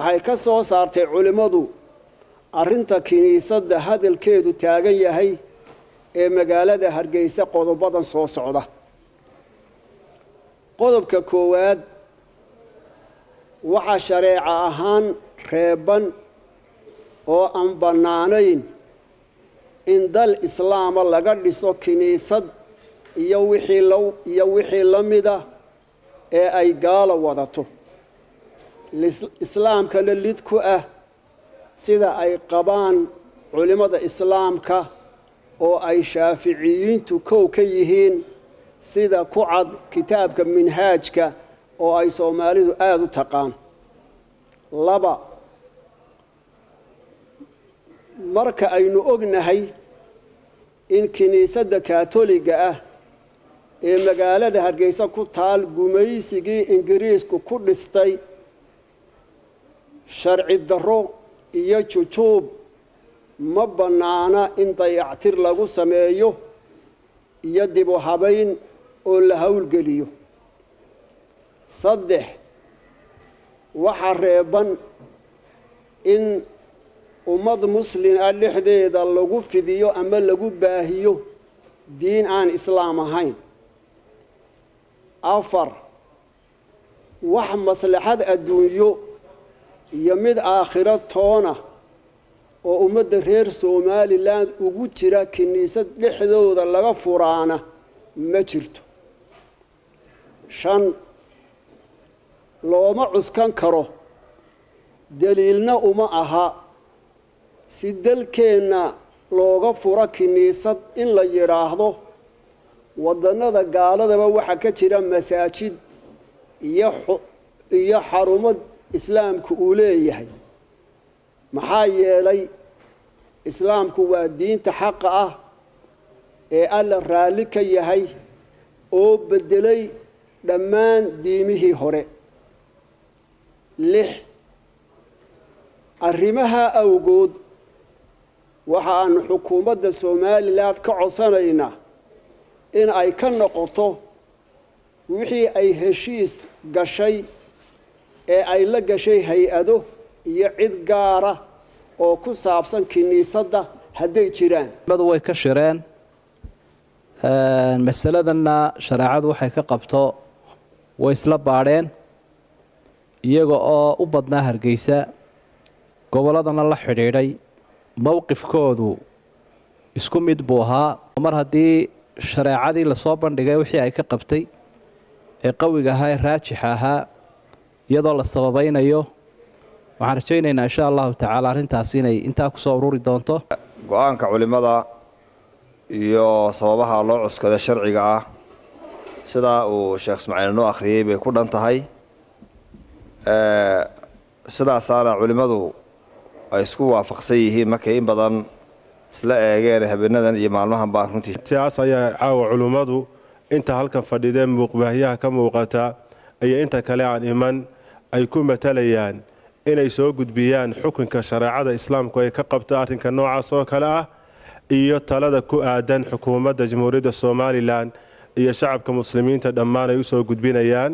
waxay ka soo saartay culimadu arrinta kiniisadda hadalkeedu taagan yahay ee magaalada Hargeysa qodobadan soo socda. qodobka koowaad waxa shareeca ahaan reeban oo aan bannaanayn in dal islaama laga dhiso kiniisad iyo wixii la mida ee ay gaalo wadato islaamkana lid ku ah sida ay qabaan culimada islaamka oo ay shaaficiyiintu kow ka yihiin sida ku cad kitaabka minhaajka oo ay Soomaalidu aad u taqaan. laba marka aynu ognahay in kiniisadda kaatooliga ah ee magaalada Hargeysa ku taal gumaysigii Ingiriisku ku dhistay sharci darro iyo jujuub ma bannaana in dayactir lagu sameeyo iyo dib u habayn oo la hawlgeliyo. saddex waxa reeban in ummad muslim ah dhexdeeda lagu fidiyo ama lagu baahiyo diin aan islaam ahayn. afar wax maslaxad adduunyo iyo mid aakhiro toona oo ummadda reer Somaliland ugu jira kiniisad dhexdooda laga furaana ma jirto. shan looma cuskan karo daliilna uma aha si dalkeenna looga furo kiniisad in la yiraahdo wadannada gaaladaba waxa ka jira masaajid iyo xarumo islaamku uu leeyahay. maxaa yeelay islaamku waa diinta xaqa ah ee alla raali ka yahay oo bedelay dhammaan diimihii hore. lix arrimaha awgood waxa aan xukuumadda Soomaaliland ka codsanaynaa in ay ka noqoto wixii ay heshiis gashay ee ay la gashay hay'ado iyo cid gaara oo ku saabsan kiniisadda hadday jiraan. madu way ka shireen mas'aladanna shariicadu waxay ka qabto way isla baadheen iyaga oo u badnaa Hargeysa goboladana la xidhiidhay mowqifkoodu isku mid buu ahaa. mar haddii shareecadii la soo bandhigay wixii ay ka qabtay ee qawiga ahaa ee raajixa ahaa iyadoo la sababaynayo waxaan rajaynaynaa insha allahu tacaala arrintaasi inay intaa ku soo ururi doonto. go-aanka culimada iyo sababaha loo cuskada sharciga ah sida uu Sheekh Ismaaciil noo akhriyay bay ku dhan tahay. sidaasaana culimadu ay isku waafaqsan yihiin markay in badan isla eegeen habeenadan iyo maalmahan baa runtii siyaas ayaa caawa culimadu inta halkan fadhideen muuqbaahiyaha ka muuqata ay inta kale aan iman ay ku matalayaan inay soo gudbiyaan xukunka shareecada islaamku ay ka qabto arrinka noocaas oo kale ah iyo talada ku aadan xukuumadda Jamhuuriyadda Soomaaliland iyo shacabka muslimiinta dhammaan ay u soo gudbinayaan.